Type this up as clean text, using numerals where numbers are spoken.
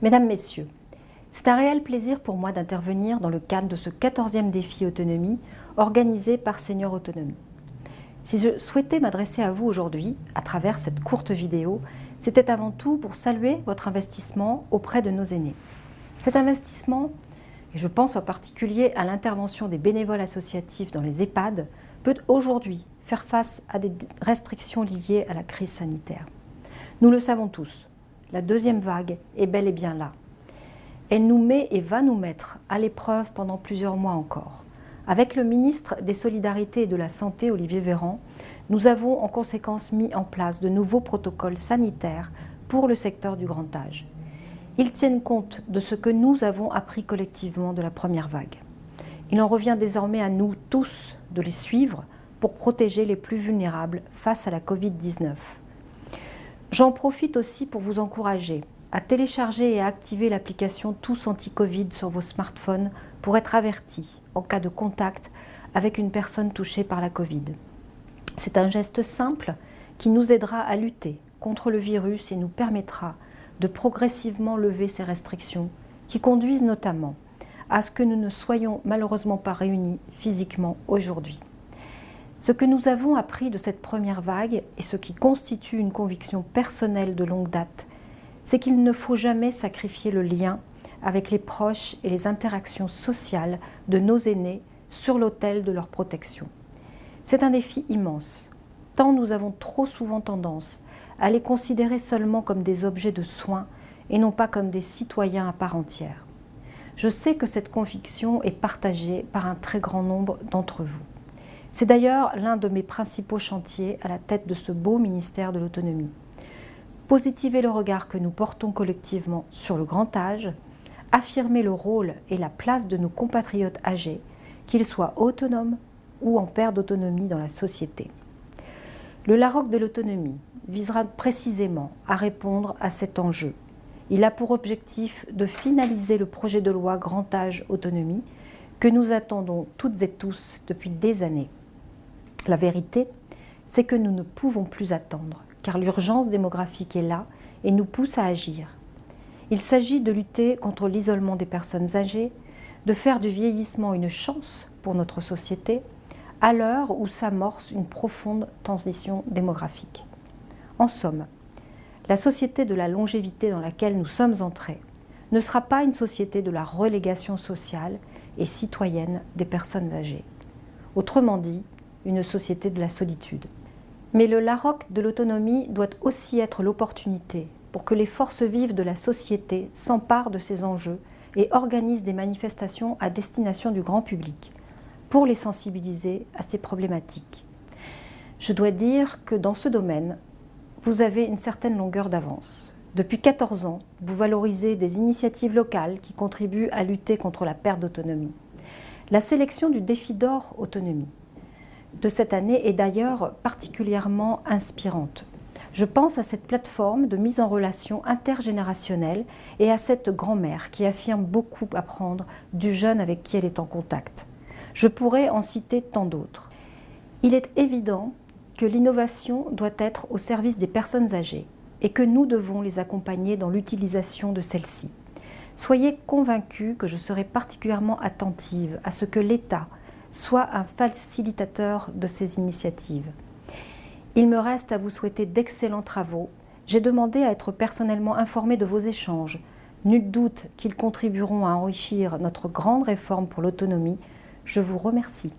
Mesdames, Messieurs, c'est un réel plaisir pour moi d'intervenir dans le cadre de ce 14e défi autonomie organisé par Senior Autonomie. Si je souhaitais m'adresser à vous aujourd'hui, à travers cette courte vidéo, c'était avant tout pour saluer votre investissement auprès de nos aînés. Cet investissement, et je pense en particulier à l'intervention des bénévoles associatifs dans les EHPAD, peut aujourd'hui faire face à des restrictions liées à la crise sanitaire. Nous le savons tous, la deuxième vague est bel et bien là. Elle nous met et va nous mettre à l'épreuve pendant plusieurs mois encore. Avec le ministre des Solidarités et de la Santé, Olivier Véran, nous avons en conséquence mis en place de nouveaux protocoles sanitaires pour le secteur du grand âge. Ils tiennent compte de ce que nous avons appris collectivement de la première vague. Il en revient désormais à nous tous de les suivre pour protéger les plus vulnérables face à la Covid-19. J'en profite aussi pour vous encourager à télécharger et à activer l'application Tous Anti-Covid sur vos smartphones pour être avertis en cas de contact avec une personne touchée par la Covid. C'est un geste simple qui nous aidera à lutter contre le virus et nous permettra de progressivement lever ces restrictions qui conduisent notamment à ce que nous ne soyons malheureusement pas réunis physiquement aujourd'hui. Ce que nous avons appris de cette première vague et ce qui constitue une conviction personnelle de longue date, c'est qu'il ne faut jamais sacrifier le lien avec les proches et les interactions sociales de nos aînés sur l'autel de leur protection. C'est un défi immense, tant nous avons trop souvent tendance à les considérer seulement comme des objets de soins et non pas comme des citoyens à part entière. Je sais que cette conviction est partagée par un très grand nombre d'entre vous. C'est d'ailleurs l'un de mes principaux chantiers à la tête de ce beau ministère de l'autonomie. Positiver le regard que nous portons collectivement sur le grand âge, affirmer le rôle et la place de nos compatriotes âgés, qu'ils soient autonomes ou en perte d'autonomie dans la société. Le Larok de l'autonomie visera précisément à répondre à cet enjeu. Il a pour objectif de finaliser le projet de loi Grand Âge Autonomie que nous attendons toutes et tous depuis des années. La vérité, c'est que nous ne pouvons plus attendre, car l'urgence démographique est là et nous pousse à agir. Il s'agit de lutter contre l'isolement des personnes âgées, de faire du vieillissement une chance pour notre société, à l'heure où s'amorce une profonde transition démographique. En somme, la société de la longévité dans laquelle nous sommes entrés ne sera pas une société de la relégation sociale et citoyenne des personnes âgées. Autrement dit, une société de la solitude. Mais le Larok de l'autonomie doit aussi être l'opportunité pour que les forces vives de la société s'emparent de ces enjeux et organisent des manifestations à destination du grand public pour les sensibiliser à ces problématiques. Je dois dire que dans ce domaine, vous avez une certaine longueur d'avance. Depuis 14 ans, vous valorisez des initiatives locales qui contribuent à lutter contre la perte d'autonomie. La sélection du défi d'or autonomie de cette année est d'ailleurs particulièrement inspirante. Je pense à cette plateforme de mise en relation intergénérationnelle et à cette grand-mère qui affirme beaucoup apprendre du jeune avec qui elle est en contact. Je pourrais en citer tant d'autres. Il est évident que l'innovation doit être au service des personnes âgées et que nous devons les accompagner dans l'utilisation de celles-ci. Soyez convaincus que je serai particulièrement attentive à ce que l'État soit un facilitateur de ces initiatives. Il me reste à vous souhaiter d'excellents travaux. J'ai demandé à être personnellement informée de vos échanges. Nul doute qu'ils contribueront à enrichir notre grande réforme pour l'autonomie. Je vous remercie.